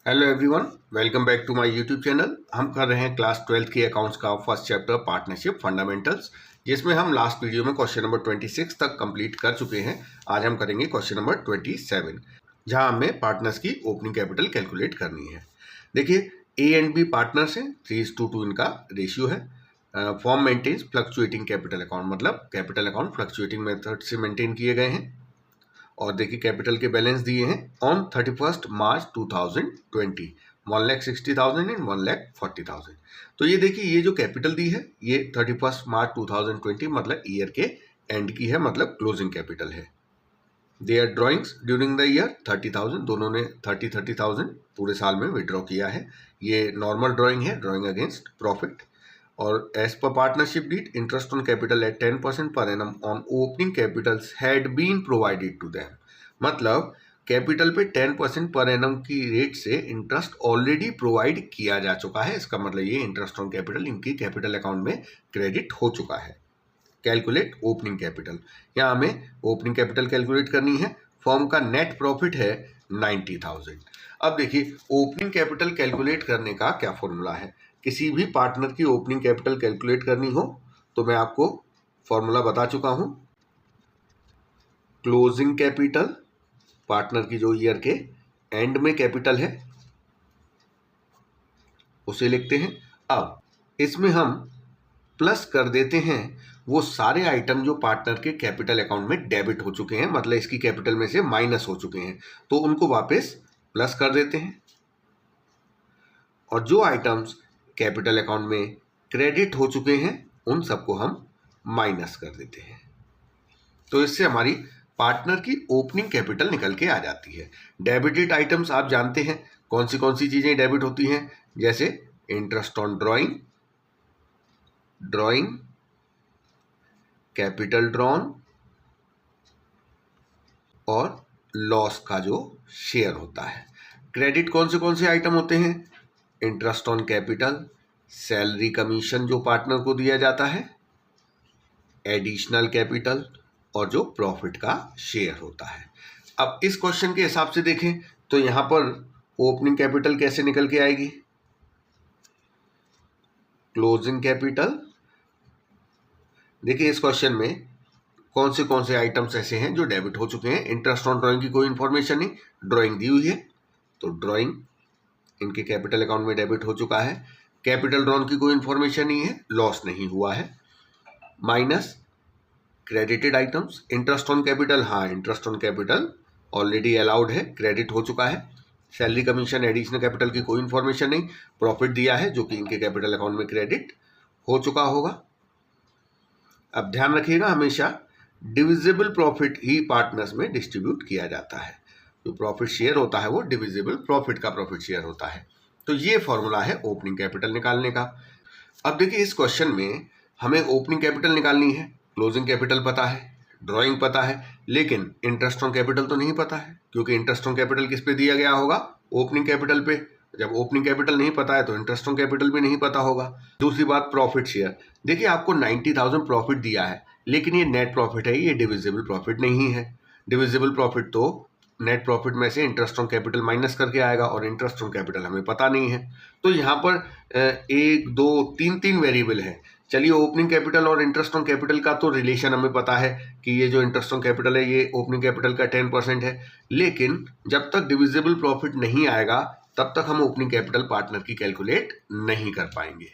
Hello everyone, welcome back to my YouTube channel. हम कर रहे हैं क्लास 12 की अकाउंट्स का फर्स्ट चैप्टर पार्टनरशिप फंडामेंटल्स, जिसमें हम लास्ट वीडियो में क्वेश्चन नंबर 26 तक कंप्लीट कर चुके हैं। आज हम करेंगे क्वेश्चन नंबर 27, जहां हमें पार्टनर्स की ओपनिंग कैपिटल कैलकुलेट करनी है। देखिए, ए एंड बी पार्टनर्स हैं, 3:2 इनका रेशियो है। Firm maintains fluctuating capital account, मतलब कैपिटल अकाउंट फ्लक्चुएटिंग मेथड से मेंटेन किए गए हैं। और देखिए, कैपिटल के बैलेंस दिए हैं ऑन 31 मार्च 2020, 1,60,000 एंड 1,40,000। तो ये देखिए, ये जो कैपिटल दी है ये 31 मार्च 2020 मतलब ईयर के एंड की है, मतलब क्लोजिंग कैपिटल है। Their drawings during the year 30,000, दोनों ने 30,000 पूरे साल में विड्रॉ किया है। ये नॉर्मल ड्रॉइंग है, ड्रॉइंग अगेंस्ट प्रॉफिट। और as per partnership deed, interest on capital at 10% per annum on opening capitals had been provided to them. मतलब कैपिटल पे 10% पर एनम की रेट से इंटरेस्ट ऑलरेडी प्रोवाइड किया जा चुका है। इसका मतलब ये इंटरेस्ट ऑन कैपिटल इनकी कैपिटल अकाउंट में क्रेडिट हो चुका है। कैलकुलेट ओपनिंग कैपिटल, यहाँ हमें ओपनिंग कैपिटल कैलकुलेट करनी है। फर्म का नेट प्रॉफिट है 90,000। अब देखिए, ओपनिंग कैपिटल कैलकुलेट करने का क्या फॉर्मूला है। किसी भी पार्टनर की ओपनिंग कैपिटल कैलकुलेट करनी हो तो मैं आपको फॉर्मूला बता चुका हूं। क्लोजिंग कैपिटल, पार्टनर की जो ईयर के एंड में कैपिटल है उसे लिखते हैं। अब इसमें हम प्लस कर देते हैं वो सारे आइटम जो पार्टनर के कैपिटल अकाउंट में डेबिट हो चुके हैं, मतलब इसकी कैपिटल में से माइनस हो चुके हैं, तो उनको वापस प्लस कर देते हैं। और जो आइटम्स कैपिटल अकाउंट में क्रेडिट हो चुके हैं उन सबको हम माइनस कर देते हैं। तो इससे हमारी पार्टनर की ओपनिंग कैपिटल निकल के आ जाती है। डेबिटेड आइटम्स आप जानते हैं कौन सी चीजें डेबिट होती हैं, जैसे interest on drawing, capital drawn और लॉस का जो शेयर होता है। क्रेडिट कौन से आइटम होते हैं, interest on capital, salary commission जो पार्टनर को दिया जाता है, एडिशनल कैपिटल और जो प्रॉफिट का शेयर होता है। अब इस क्वेश्चन के हिसाब से देखें तो यहां पर ओपनिंग कैपिटल कैसे निकल के आएगी। क्लोजिंग कैपिटल, देखिए इस क्वेश्चन में कौन से आइटम्स ऐसे हैं जो डेबिट हो चुके हैं। इंटरेस्ट ऑन ड्राइंग की कोई इंफॉर्मेशन नहीं, ड्राइंग दी हुई है तो ड्राइंग इनके कैपिटल अकाउंट में डेबिट हो चुका है। कैपिटल ड्रॉन की कोई इंफॉर्मेशन नहीं है, लॉस नहीं हुआ है। Minus credited items, interest on capital, हाँ interest on capital already allowed है, क्रेडिट हो चुका है। सैलरी कमीशन, एडिशनल कैपिटल की कोई इंफॉर्मेशन नहीं, प्रॉफिट दिया है जो कि इनके कैपिटल अकाउंट में क्रेडिट हो चुका होगा। अब ध्यान रखिएगा, हमेशा डिविजिबल प्रॉफिट ही पार्टनर्स में डिस्ट्रीब्यूट किया जाता है। जो प्रॉफिट शेयर होता है वो डिविजिबल प्रॉफिट का प्रॉफिट शेयर होता है। तो ये फॉर्मूला है ओपनिंग कैपिटल निकालने का। अब देखिए, इस क्वेश्चन में हमें ओपनिंग कैपिटल निकालनी है। क्लोजिंग कैपिटल पता है, ड्राइंग पता है, लेकिन इंटरेस्ट ऑन कैपिटल तो नहीं पता है, क्योंकि इंटरेस्ट ऑन कैपिटल किस पे दिया गया होगा, ओपनिंग कैपिटल पे। जब ओपनिंग कैपिटल नहीं पता है तो इंटरेस्ट ऑन कैपिटल भी नहीं पता होगा। दूसरी बात, प्रॉफिट शेयर, देखिए आपको 90,000 प्रॉफिट दिया है, लेकिन ये नेट प्रॉफिट है, ये डिविजिबल प्रॉफिट नहीं है। डिविजिबल प्रॉफिट तो नेट प्रॉफिट में से इंटरेस्ट ऑन कैपिटल माइनस करके आएगा, और इंटरेस्ट ऑन कैपिटल हमें पता नहीं है। तो यहाँ पर 1 2 3 वेरिएबल है। चलिए, ओपनिंग कैपिटल और इंटरेस्ट ऑन कैपिटल का तो रिलेशन हमें पता है कि ये जो इंटरेस्ट ऑन कैपिटल है ये ओपनिंग कैपिटल का 10% है, लेकिन जब तक डिविजिबल प्रॉफिट नहीं आएगा तब तक हम ओपनिंग कैपिटल पार्टनर की कैलकुलेट नहीं कर पाएंगे।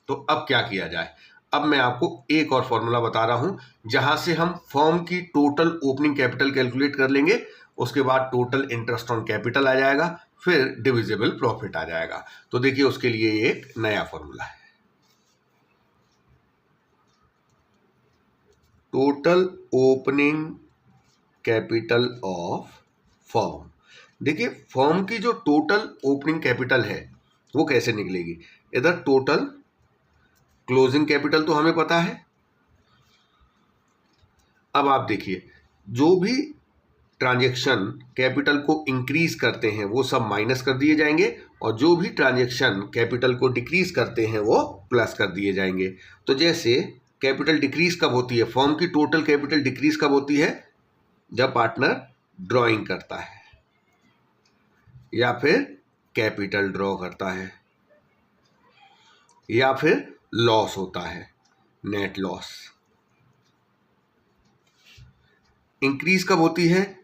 तो अब क्या किया जाए। अब मैं आपको एक और फॉर्मूला बता रहा हूं, जहां से हम फर्म की टोटल ओपनिंग कैपिटल कैलकुलेट कर लेंगे, उसके बाद टोटल इंटरेस्ट ऑन कैपिटल आ जाएगा, फिर डिविजिबल प्रॉफिट आ जाएगा। तो देखिए, उसके लिए एक नया फॉर्मूला है, total opening capital of firm. देखिए, फर्म की जो टोटल ओपनिंग कैपिटल है वो कैसे निकलेगी। इधर टोटल क्लोजिंग कैपिटल तो हमें पता है। अब आप देखिए, जो भी ट्रांजैक्शन कैपिटल को इंक्रीज करते हैं वो सब माइनस कर दिए जाएंगे, और जो भी ट्रांजैक्शन कैपिटल को डिक्रीज करते हैं वो प्लस कर दिए जाएंगे। तो जैसे कैपिटल डिक्रीज कब होती है, फर्म की टोटल कैपिटल डिक्रीज कब होती है, जब पार्टनर ड्राइंग करता है या फिर कैपिटल ड्रॉ करता है, या फिर लॉस होता है, नेट लॉस। इंक्रीज कब होती है?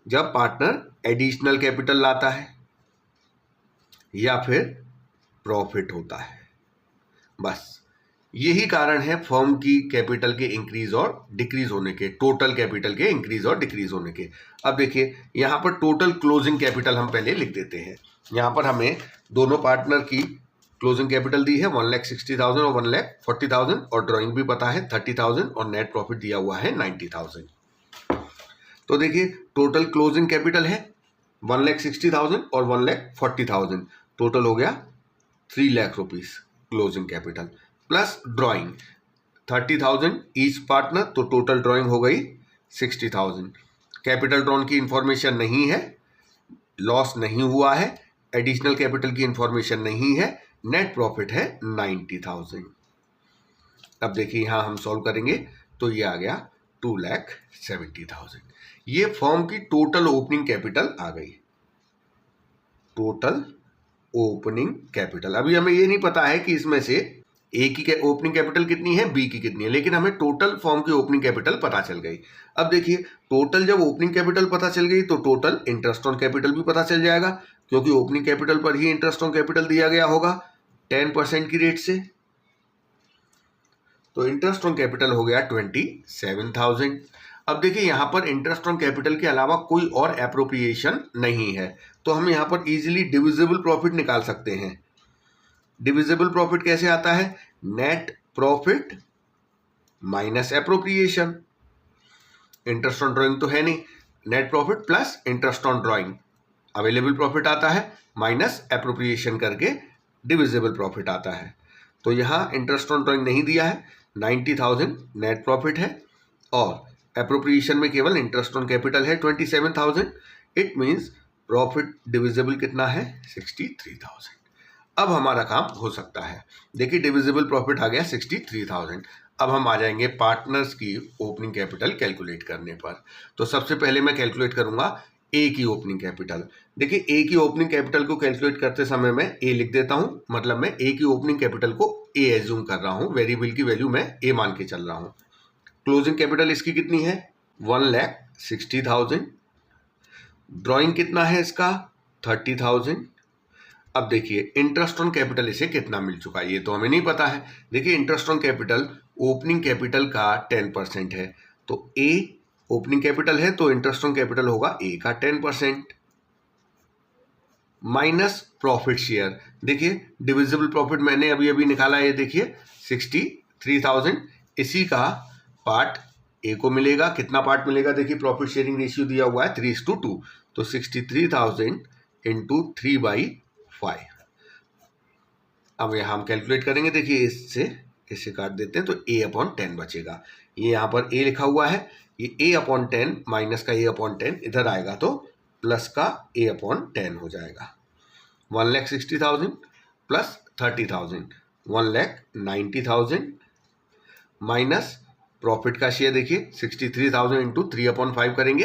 जब पार्टनर एडिशनल कैपिटल लाता है या फिर प्रॉफिट होता है। बस यही कारण है फर्म की कैपिटल के इंक्रीज और डिक्रीज होने के, टोटल कैपिटल के इंक्रीज और डिक्रीज होने के। अब देखिए यहाँ पर टोटल क्लोजिंग कैपिटल हम पहले लिख देते हैं। यहाँ पर हमें दोनों पार्टनर की क्लोजिंग कैपिटल दी है 1,60,000 और 1,40,000, और ड्राइंग भी पता है 30,000, और नेट प्रॉफिट दिया हुआ है 90,000। तो देखिए टोटल क्लोजिंग कैपिटल है 1,60,000 और 1,40,000, टोटल हो गया 3 lakh rupees closing capital, plus drawing 30,000 each partner, तो टोटल ड्राइंग हो गई 60,000। कैपिटल ड्रॉन की इंफॉर्मेशन नहीं है, लॉस नहीं हुआ है, एडिशनल कैपिटल की इंफॉर्मेशन नहीं है, नेट प्रॉफिट है 90,000। अब देखिए यहां हम सॉल्व करेंगे तो ये आ गया 2,70,000। ये फर्म की टोटल ओपनिंग कैपिटल आ गई, टोटल ओपनिंग कैपिटल। अभी हमें ये नहीं पता है कि इसमें से ए की ओपनिंग कैपिटल कितनी है, बी की कितनी है, लेकिन हमें टोटल फर्म की ओपनिंग कैपिटल पता चल गई। अब देखिए टोटल जब ओपनिंग कैपिटल पता चल गई तो टोटल इंटरेस्ट ऑन कैपिटल भी पता चल जाएगा, क्योंकि ओपनिंग कैपिटल पर ही इंटरेस्ट ऑन कैपिटल दिया गया होगा 10% की रेट से। तो इंटरेस्ट ऑन कैपिटल हो गया 27,000। अब देखिए यहाँ पर इंटरेस्ट ऑन कैपिटल के अलावा कोई और एप्रोप्रिएशन नहीं है, तो हम यहाँ पर इजीली डिविजिबल प्रॉफिट निकाल सकते हैं। डिविजिबल प्रॉफिट कैसे आता है? Net profit minus appropriation. Interest on drawing तो है नहीं, net profit plus interest on drawing, available profit आता है, माइनस एप्रोप्रिएशन करके डिविजिबल प्रॉफिट आता है। तो यहाँ इंटरेस्ट ऑन ड्राइंग नहीं दिया है, 90,000 नेट प्रॉफिट है, और एप्रोप्रिएशन में केवल इंटरेस्ट ऑन कैपिटल है 27,000। इट मीन्स प्रॉफिट डिविजिबल कितना है? 63,000। अब हमारा काम हो सकता है। देखिए डिविजिबल प्रॉफिट आ गया 63,000। अब हम आ जाएंगे पार्टनर्स की ओपनिंग कैपिटल कैलकुलेट करने पर। तो सबसे पहले मैं कैलकुलेट करूंगा ए की ओपनिंग कैपिटल। देखिए ए की ओपनिंग कैपिटल को कैलकुलेट करते समय मैं ए लिख देता हूं, मतलब मैं ए की ओपनिंग कैपिटल को ए एज्यूम कर रहा हूं, वेरिएबल की वैल्यू मैं ए मान के चल रहा हूं। क्लोजिंग कैपिटल इसकी कितनी है? 1,60,000। ड्राइंग कितना है इसका? 30,000। अब देखिए इंटरेस्ट ऑन कैपिटल इसे कितना मिल चुका है, ये तो हमें नहीं पता है। देखिए interest on capital opening capital का 10% है, तो ए ओपनिंग कैपिटल है तो इंटरेस्ट ऑन कैपिटल होगा ए का 10% माइनस प्रॉफिट शेयर। देखिए डिविजिबल प्रॉफिट मैंने अभी अभी निकाला है, देखिए 63,000, इसी का पार्ट ए को मिलेगा। कितना पार्ट मिलेगा? देखिए प्रॉफिट शेयरिंग रेशियो दिया हुआ है 3:2, तो 63,000 इंटू 3/5। अब यहाँ हम कैलकुलेट करेंगे, देखिए इससे काट देते हैं तो A/10 बचेगा। ये यहाँ पर A लिखा हुआ है, ये A/10 माइनस का A/10 इधर आएगा तो प्लस का A/10 हो जाएगा। 1,60,000 प्लस 30,000 1,90,000 माइनस प्रॉफिट का शेयर, देखिए 63,000 इंटू 3/5 करेंगे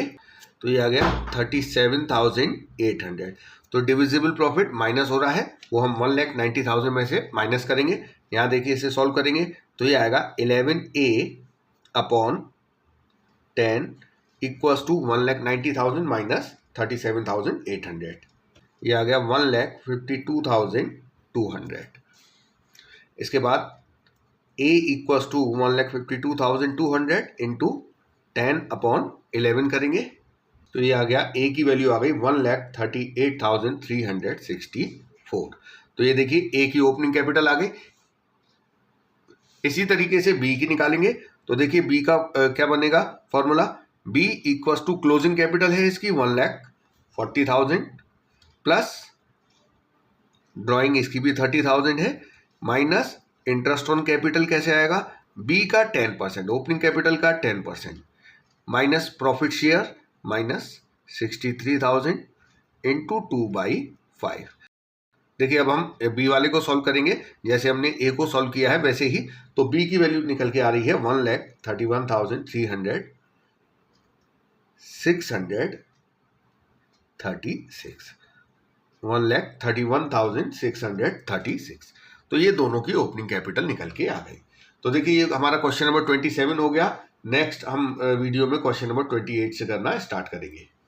तो ये आ गया 37,800। तो डिविजिबल प्रॉफिट माइनस हो रहा है, वो हम 1,90,000 में से माइनस करेंगे। यहाँ देखिए इसे सॉल्व करेंगे तो ये आएगा 11A/10 इक्वल्स टू 1,90,000 माइनस 37,800। ये आ गया 1,52,200। इसके बाद A इक्वल्स टू 1,52,200 इंटू 10/11 करेंगे तो ये आ गया, ए की वैल्यू आ गई 1,38,364। तो ये देखिए ए की ओपनिंग कैपिटल आ गई। इसी तरीके से बी की निकालेंगे तो देखिए बी का क्या बनेगा formula? B equals to closing capital है इसकी 1,40,000 प्लस ड्राइंग इसकी भी 30,000 है, माइनस इंटरेस्ट ऑन कैपिटल कैसे आएगा? बी का 10%, ओपनिंग कैपिटल का 10% minus profit share minus 63,000 into 2/5। देखिए अब हम बी वाले को सॉल्व करेंगे, जैसे हमने ए को सॉल्व किया है वैसे ही। तो बी की वैल्यू निकल के आ रही है 1,31,636। 1,31,636। तो ये दोनों की ओपनिंग कैपिटल निकल के आ गई। तो देखिए ये हमारा क्वेश्चन नंबर 27 हो गया। नेक्स्ट हम वीडियो में क्वेश्चन नंबर 28 से करना स्टार्ट करेंगे।